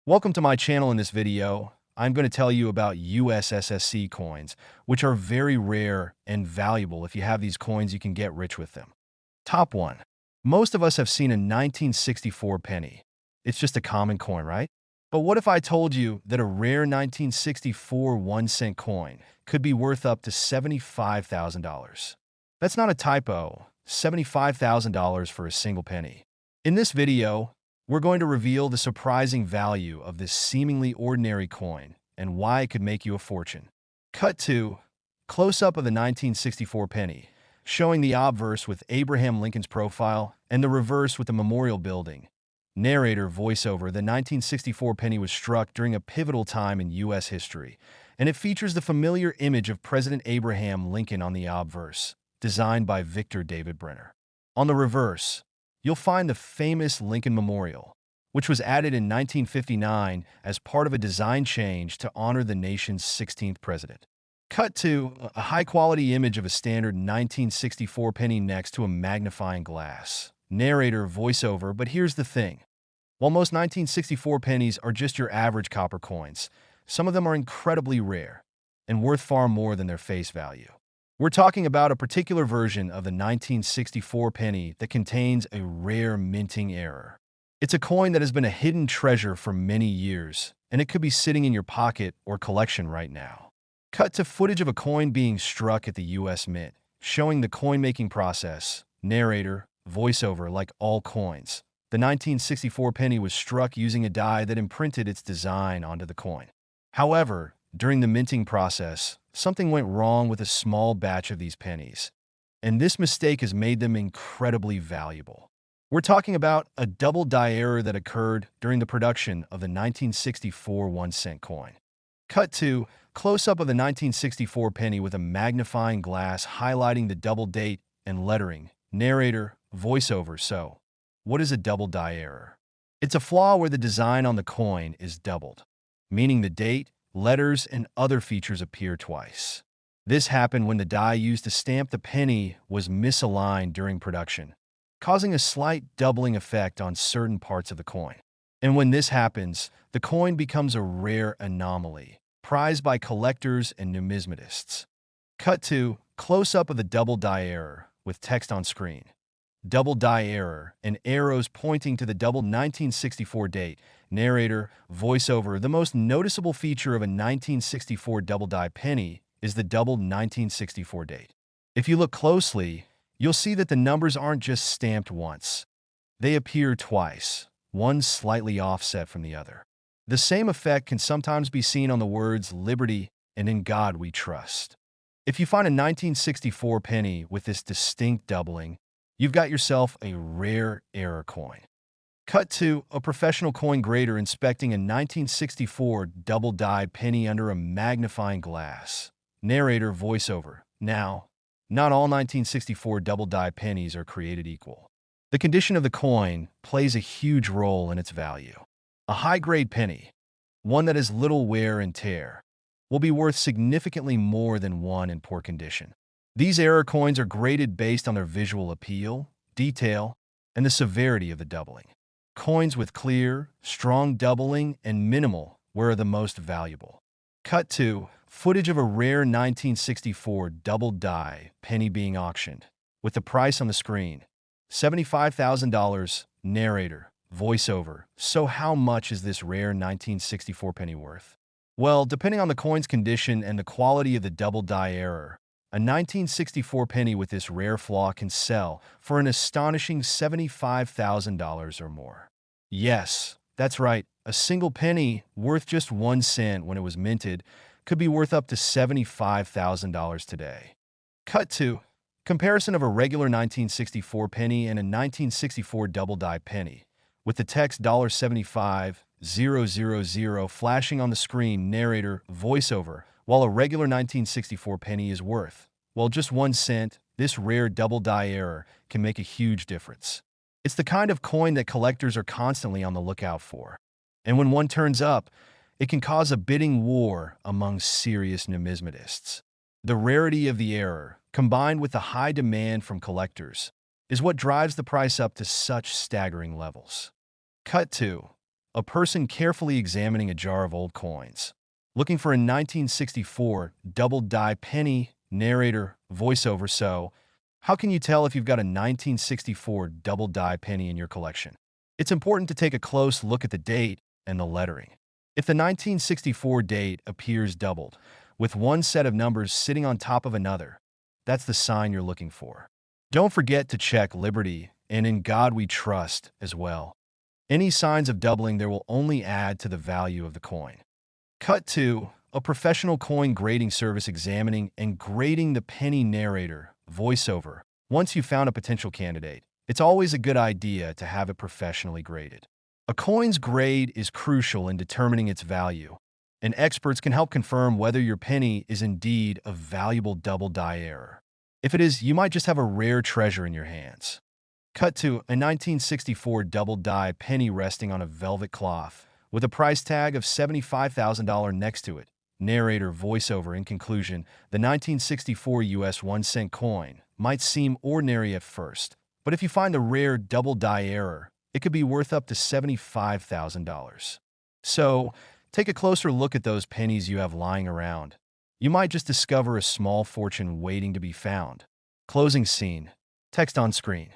Welcome to my channel. In this video, I'm going to tell you about USSC coins, which are very rare and valuable. If you have these coins, you can get rich with them. Top 1. Most of us have seen a 1964 penny. It's just a common coin, right? But what if I told you that a rare 1964 1-cent coin could be worth up to $75,000? That's not a typo. $75,000 for a single penny. In this video, we're going to reveal the surprising value of this seemingly ordinary coin and why it could make you a fortune. Cut to close-up of the 1964 penny, showing the obverse with Abraham Lincoln's profile and the reverse with the memorial building. Narrator voiceover. The 1964 penny was struck during a pivotal time in U.S. history, and it features the familiar image of President Abraham Lincoln on the obverse, designed by Victor David Brenner. On the reverse, you'll find the famous Lincoln Memorial, which was added in 1959 as part of a design change to honor the nation's 16th president. Cut to a high-quality image of a standard 1964 penny next to a magnifying glass. Narrator voiceover. But here's the thing. While most 1964 pennies are just your average copper coins, some of them are incredibly rare and worth far more than their face value. We're talking about a particular version of the 1964 penny that contains a rare minting error. It's a coin that has been a hidden treasure for many years, and it could be sitting in your pocket or collection right now. Cut to footage of a coin being struck at the U.S. Mint, showing the coin-making process. Narrator voiceover. Like all coins, the 1964 penny was struck using a die that imprinted its design onto the coin. However, during the minting process, something went wrong with a small batch of these pennies, and this mistake has made them incredibly valuable. We're talking about a double die error that occurred during the production of the 1964 1-cent coin. Cut to close-up of the 1964 penny with a magnifying glass highlighting the double date and lettering. Narrator voiceover. So, what is a double die error? It's a flaw where the design on the coin is doubled, meaning the date, letters, and other features appear twice. This happened when the die used to stamp the penny was misaligned during production, causing a slight doubling effect on certain parts of the coin. And when this happens, the coin becomes a rare anomaly, prized by collectors and numismatists. Cut to close-up of the double die error with text on screen. Double die error, and arrows pointing to the double 1964 date. Narrator voiceover. The most noticeable feature of a 1964 double die penny is the double 1964 date. If you look closely, you'll see that the numbers aren't just stamped once. They appear twice, one slightly offset from the other. The same effect can sometimes be seen on the words liberty and in God we trust. If you find a 1964 penny with this distinct doubling, you've got yourself a rare error coin. Cut to a professional coin grader inspecting a 1964 double die penny under a magnifying glass. Narrator voiceover. Now, not all 1964 double die pennies are created equal. The condition of the coin plays a huge role in its value. A high-grade penny, one that has little wear and tear, will be worth significantly more than one in poor condition. These error coins are graded based on their visual appeal, detail, and the severity of the doubling. Coins with clear, strong doubling and minimal wear are the most valuable. Cut to footage of a rare 1964 double die penny being auctioned, with the price on the screen. $75,000. Narrator voiceover. So how much is this rare 1964 penny worth? Well, depending on the coin's condition and the quality of the double die error, a 1964 penny with this rare flaw can sell for an astonishing $75,000 or more. Yes, that's right. A single penny worth just 1 cent when it was minted could be worth up to $75,000 today. Cut to comparison of a regular 1964 penny and a 1964 double die penny, with the text $75,000 flashing on the screen. Narrator voiceover. While a regular 1964 penny is worth, well, just 1 cent, this rare double die error can make a huge difference. It's the kind of coin that collectors are constantly on the lookout for. And when one turns up, it can cause a bidding war among serious numismatists. The rarity of the error, combined with the high demand from collectors, is what drives the price up to such staggering levels. Cut to A person carefully examining a jar of old coins. Looking for a 1964 double-die penny, narrator, voiceover. So, how can you tell if you've got a 1964 double-die penny in your collection? It's important to take a close look at the date and the lettering. If the 1964 date appears doubled, with one set of numbers sitting on top of another, that's the sign you're looking for. Don't forget to check Liberty and In God We Trust as well. Any signs of doubling there will only add to the value of the coin. Cut to a professional coin grading service examining and grading the penny, narrator, voiceover. Once you've found a potential candidate, it's always a good idea to have it professionally graded. A coin's grade is crucial in determining its value, and experts can help confirm whether your penny is indeed a valuable double-die error. If it is, you might just have a rare treasure in your hands. Cut to a 1964 double-die penny resting on a velvet cloth, with a price tag of $75,000 next to it. Narrator, voiceover. In conclusion, the 1964 US 1-cent coin might seem ordinary at first, but if you find a rare double-die error, it could be worth up to $75,000. So, take a closer look at those pennies you have lying around. You might just discover a small fortune waiting to be found. Closing scene. Text on screen.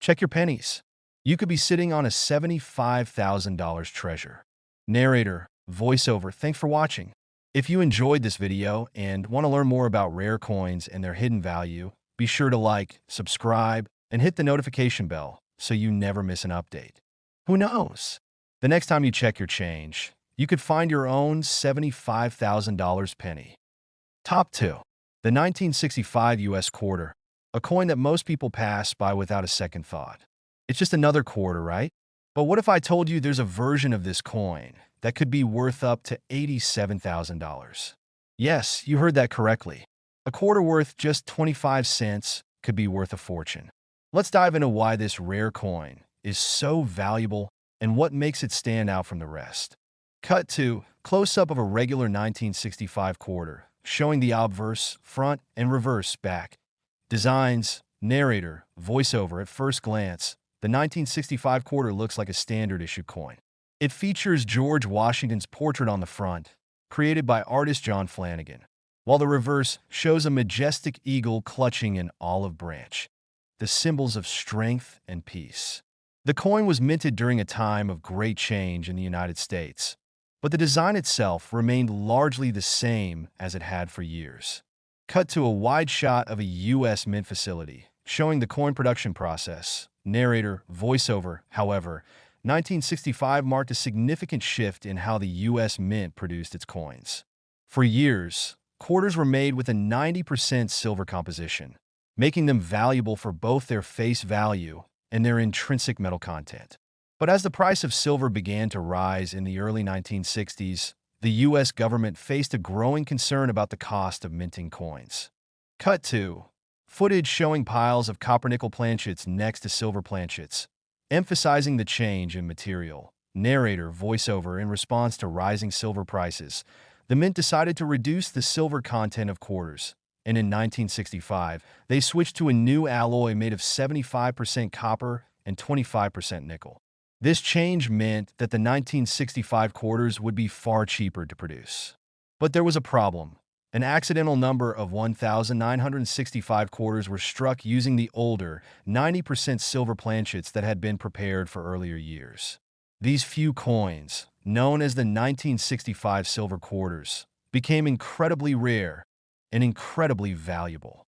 Check your pennies. You could be sitting on a $75,000 treasure. Narrator, voiceover. Thanks for watching. If you enjoyed this video and want to learn more about rare coins and their hidden value, be sure to like, subscribe, and hit the notification bell so you never miss an update. Who knows? The next time you check your change, you could find your own $75,000 penny. Top 2. The 1965 US quarter, a coin that most people pass by without a second thought. It's just another quarter, right? But what if I told you there's a version of this coin that could be worth up to $87,000? Yes, you heard that correctly. A quarter worth just 25 cents could be worth a fortune. Let's dive into why this rare coin is so valuable and what makes it stand out from the rest. Cut to close-up of a regular 1965 quarter, showing the obverse, front, and reverse back. Designs, narrator, voiceover. At first glance, the 1965 quarter looks like a standard issue coin. It features George Washington's portrait on the front, created by artist John Flanagan, while the reverse shows a majestic eagle clutching an olive branch, the symbols of strength and peace. The coin was minted during a time of great change in the United States, but the design itself remained largely the same as it had for years. Cut to a wide shot of a U.S. mint facility, showing the coin production process. Narrator, voiceover. However, 1965 marked a significant shift in how the U.S. Mint produced its coins. For years, quarters were made with a 90% silver composition, making them valuable for both their face value and their intrinsic metal content. But as the price of silver began to rise in the early 1960s, the U.S. government faced a growing concern about the cost of minting coins. Cut to footage showing piles of copper-nickel planchets next to silver planchets, emphasizing the change in material. Narrator, voiceover. In response to rising silver prices, the mint decided to reduce the silver content of quarters, and in 1965, they switched to a new alloy made of 75% copper and 25% nickel. This change meant that the 1965 quarters would be far cheaper to produce. But there was a problem. An accidental number of 1,965 quarters were struck using the older, 90% silver planchets that had been prepared for earlier years. These few coins, known as the 1965 silver quarters, became incredibly rare and incredibly valuable.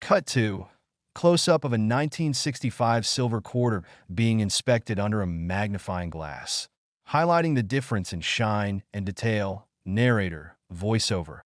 Cut to close-up of a 1965 silver quarter being inspected under a magnifying glass, highlighting the difference in shine and detail. Narrator, voiceover.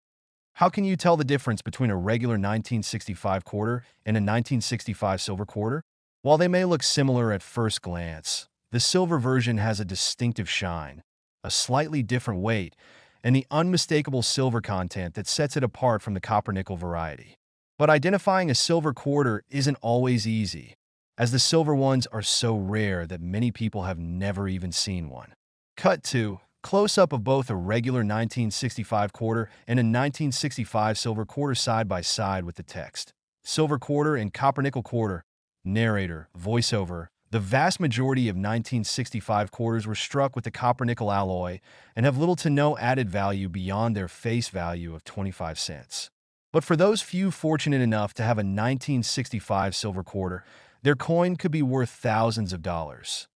How can you tell the difference between a regular 1965 quarter and a 1965 silver quarter? While they may look similar at first glance, the silver version has a distinctive shine, a slightly different weight, and the unmistakable silver content that sets it apart from the copper-nickel variety. But identifying a silver quarter isn't always easy, as the silver ones are so rare that many people have never even seen one. Cut to close-up of both a regular 1965 quarter and a 1965 silver quarter side by side with the text. Silver quarter and copper-nickel quarter. Narrator, voiceover. The vast majority of 1965 quarters were struck with the copper-nickel alloy and have little to no added value beyond their face value of 25 cents. But for those few fortunate enough to have a 1965 silver quarter, their coin could be worth thousands of dollars,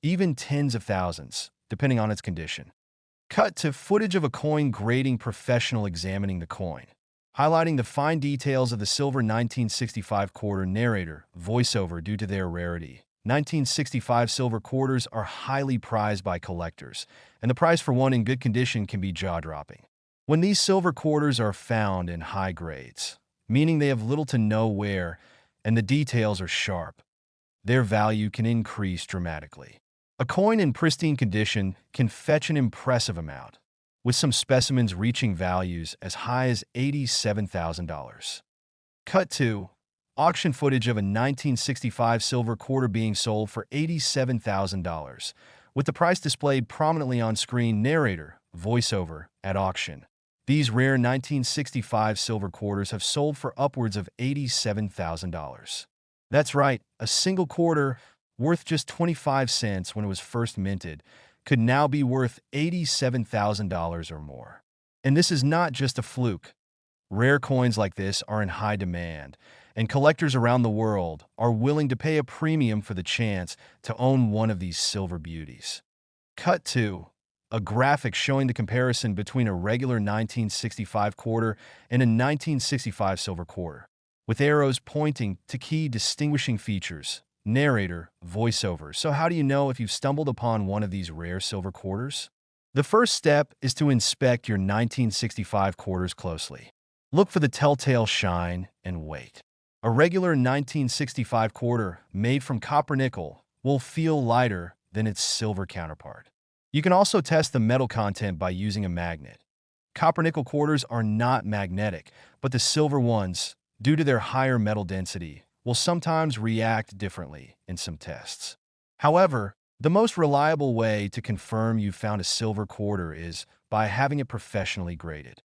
even tens of thousands, depending on its condition. Cut to footage of a coin grading professional examining the coin, highlighting the fine details of the silver 1965 quarter. Narrator, voiceover. Due to their rarity, 1965 silver quarters are highly prized by collectors, and the price for one in good condition can be jaw-dropping. When these silver quarters are found in high grades, meaning they have little to no wear and the details are sharp, their value can increase dramatically. A coin in pristine condition can fetch an impressive amount, with some specimens reaching values as high as $87,000. Cut to auction footage of a 1965 silver quarter being sold for $87,000, with the price displayed prominently on screen. Narrator, voiceover. At auction, these rare 1965 silver quarters have sold for upwards of $87,000. That's right, a single quarter, worth just 25 cents when it was first minted, could now be worth $87,000 or more. And this is not just a fluke. Rare coins like this are in high demand, and collectors around the world are willing to pay a premium for the chance to own one of these silver beauties. Cut to a graphic showing the comparison between a regular 1965 quarter and a 1965 silver quarter, with arrows pointing to key distinguishing features. Narrator, voiceover. So how do you know if you've stumbled upon one of these rare silver quarters? The first step is to inspect your 1965 quarters closely. Look for the telltale shine and weight. A regular 1965 quarter made from copper-nickel will feel lighter than its silver counterpart. You can also test the metal content by using a magnet. Copper-nickel quarters are not magnetic, but the silver ones, due to their higher metal density, will sometimes react differently in some tests. However, the most reliable way to confirm you've found a silver quarter is by having it professionally graded.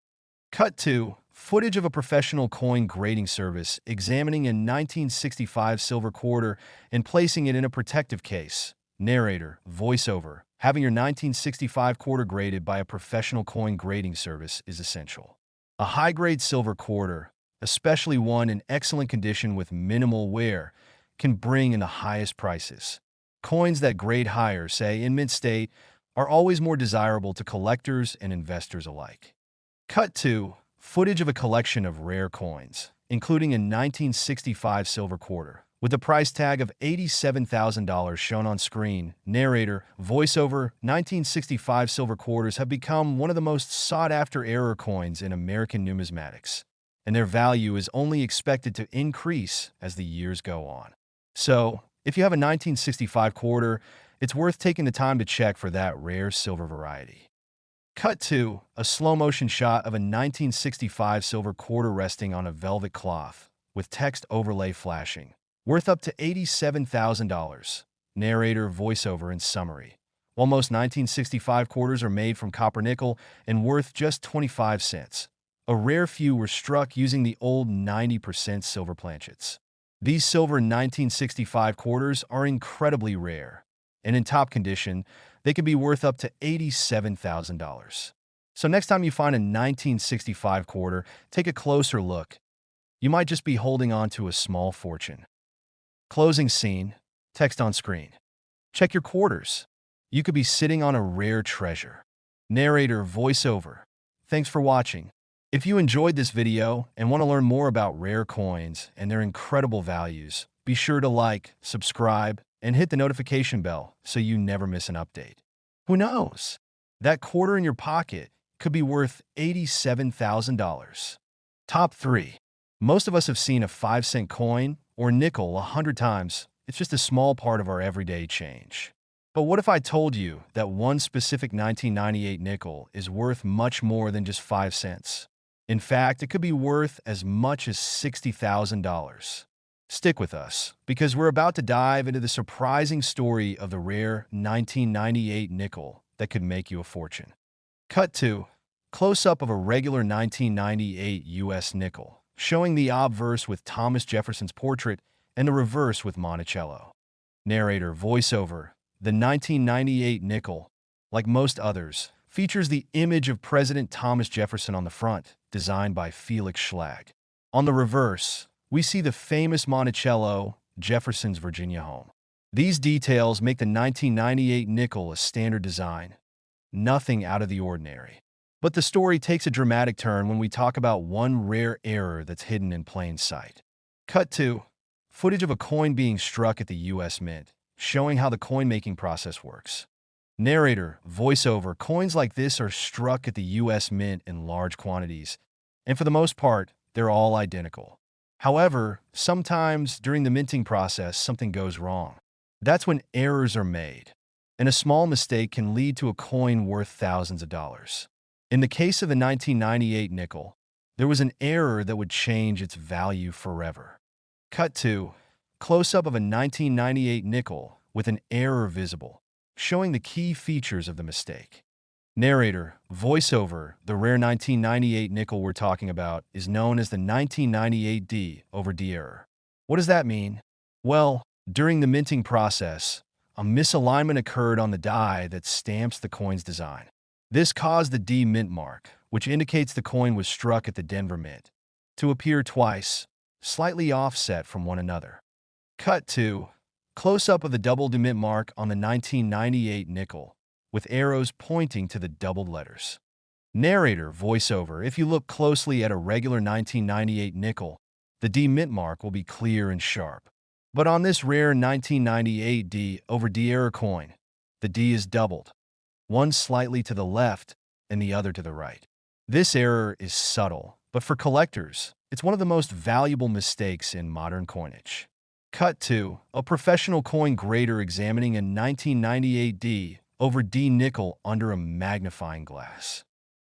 Cut to footage of a professional coin grading service examining a 1965 silver quarter and placing it in a protective case. Narrator, voiceover. Having your 1965 quarter graded by a professional coin grading service is essential. A high-grade silver quarter, especially one in excellent condition with minimal wear, can bring in the highest prices. Coins that grade higher, say in mint state, are always more desirable to collectors and investors alike. Cut to footage of a collection of rare coins, including a 1965 silver quarter, with a price tag of $87,000 shown on screen. Narrator, voiceover. 1965 silver quarters have become one of the most sought-after error coins in American numismatics, and their value is only expected to increase as the years go on. So, if you have a 1965 quarter, it's worth taking the time to check for that rare silver variety. Cut to a slow-motion shot of a 1965 silver quarter resting on a velvet cloth, with text overlay flashing, worth up to $87,000. Narrator, voiceover. In summary, while most 1965 quarters are made from copper-nickel and worth just 25 cents, a rare few were struck using the old 90% silver planchets. These silver 1965 quarters are incredibly rare, and in top condition, they can be worth up to $87,000. So next time you find a 1965 quarter, take a closer look. You might just be holding on to a small fortune. Closing scene, text on screen. Check your quarters. You could be sitting on a rare treasure. Narrator, voiceover. Thanks for watching. If you enjoyed this video and want to learn more about rare coins and their incredible values, be sure to like, subscribe, and hit the notification bell so you never miss an update. Who knows? That quarter in your pocket could be worth $87,000. Top 3. Most of us have seen a 5-cent coin or nickel 100 times. It's just a small part of our everyday change. But what if I told you that one specific 1998 nickel is worth much more than just 5 cents? In fact, it could be worth as much as $60,000. Stick with us, because we're about to dive into the surprising story of the rare 1998 nickel that could make you a fortune. Cut to close-up of a regular 1998 U.S. nickel, showing the obverse with Thomas Jefferson's portrait and the reverse with Monticello. Narrator, voiceover. The 1998 nickel, like most others, features the image of President Thomas Jefferson on the front, designed by Felix Schlag. On the reverse, we see the famous Monticello, Jefferson's Virginia home. These details make the 1998 nickel a standard design, nothing out of the ordinary. But the story takes a dramatic turn when we talk about one rare error that's hidden in plain sight. Cut to footage of a coin being struck at the U.S. Mint, showing how the coin-making process works. Narrator, voiceover. Coins like this are struck at the U.S. Mint in large quantities, and for the most part, they're all identical. However, sometimes during the minting process, something goes wrong. That's when errors are made, and a small mistake can lead to a coin worth thousands of dollars. In the case of the 1998 nickel, there was an error that would change its value forever. Cut to close-up of a 1998 nickel with an error visible, showing the key features of the mistake. Narrator, voiceover. The rare 1998 nickel we're talking about is known as the 1998 D/D error. What does that mean? Well, during the minting process, a misalignment occurred on the die that stamps the coin's design. This caused the D mint mark, which indicates the coin was struck at the Denver Mint, to appear twice, slightly offset from one another. Cut to close-up of the double D mint mark on the 1998 nickel, with arrows pointing to the doubled letters. Narrator, voiceover. If you look closely at a regular 1998 nickel, the D mint mark will be clear and sharp. But on this rare 1998 D/D error coin, the D is doubled, one slightly to the left and the other to the right. This error is subtle, but for collectors, it's one of the most valuable mistakes in modern coinage. Cut to a professional coin grader examining a 1998 D/D nickel under a magnifying glass.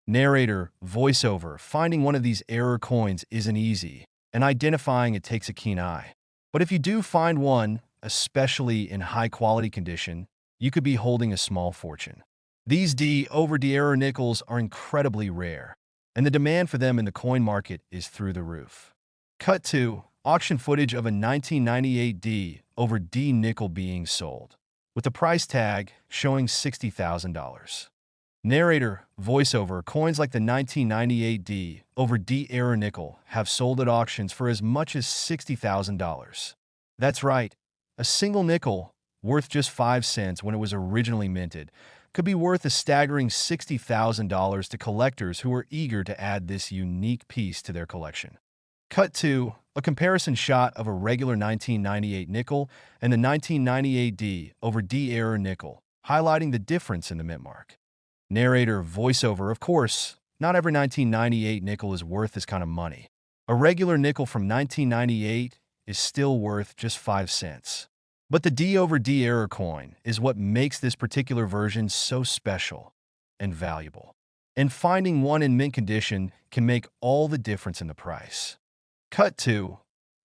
Narrator, voiceover. Finding one of these error coins isn't easy, and identifying it takes a keen eye. But if you do find one, especially in high-quality condition, you could be holding a small fortune. These D/D error nickels are incredibly rare, and the demand for them in the coin market is through the roof. Cut to auction footage of a 1998 D/D nickel being sold, with the price tag showing $60,000. Narrator, voiceover. Coins like the 1998 D/D error nickel have sold at auctions for as much as $60,000. That's right, a single nickel, worth just 5 cents when it was originally minted, could be worth a staggering $60,000 to collectors who are eager to add this unique piece to their collection. Cut to a comparison shot of a regular 1998 nickel and the 1998 D/D error nickel, highlighting the difference in the mint mark. Narrator, voiceover. Of course, not every 1998 nickel is worth this kind of money. A regular nickel from 1998 is still worth just 5 cents. But the D/D error coin is what makes this particular version so special and valuable. And finding one in mint condition can make all the difference in the price. Cut to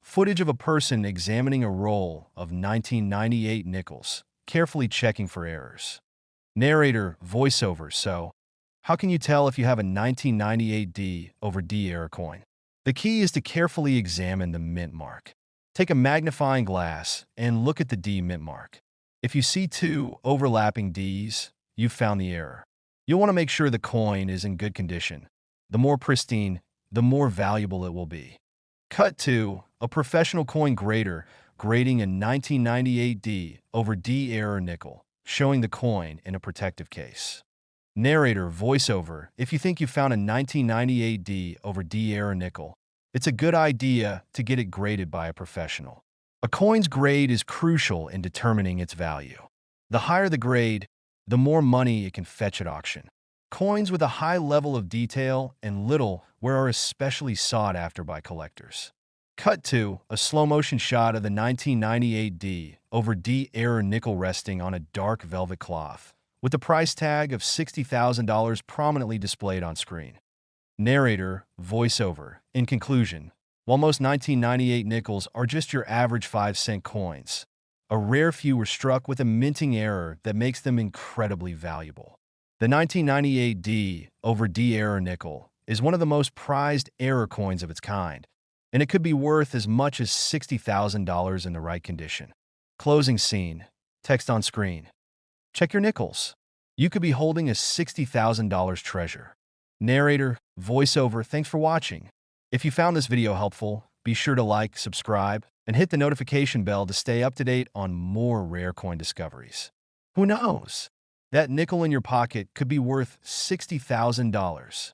footage of a person examining a roll of 1998 nickels, carefully checking for errors. Narrator, voiceover. So, how can you tell if you have a 1998 D/D error coin? The key is to carefully examine the mint mark. Take a magnifying glass and look at the D mint mark. If you see two overlapping Ds, you've found the error. You'll want to make sure the coin is in good condition. The more pristine, the more valuable it will be. Cut to a professional coin grader grading a 1998 D/D error nickel, showing the coin in a protective case. Narrator, voiceover. If you think you found a 1998 D/D error nickel, it's a good idea to get it graded by a professional. A coin's grade is crucial in determining its value. The higher the grade, the more money it can fetch at auction. Coins with a high level of detail and little wear are especially sought after by collectors. Cut to a slow-motion shot of the 1998 D/D error nickel resting on a dark velvet cloth, with the price tag of $60,000 prominently displayed on screen. Narrator, voiceover. In conclusion, while most 1998 nickels are just your average 5-cent coins, a rare few were struck with a minting error that makes them incredibly valuable. The 1998 D/D error nickel is one of the most prized error coins of its kind, and it could be worth as much as $60,000 in the right condition. Closing scene. Text on screen. Check your nickels. You could be holding a $60,000 treasure. Narrator, voiceover, thanks for watching. If you found this video helpful, be sure to like, subscribe, and hit the notification bell to stay up to date on more rare coin discoveries. Who knows? That nickel in your pocket could be worth $60,000.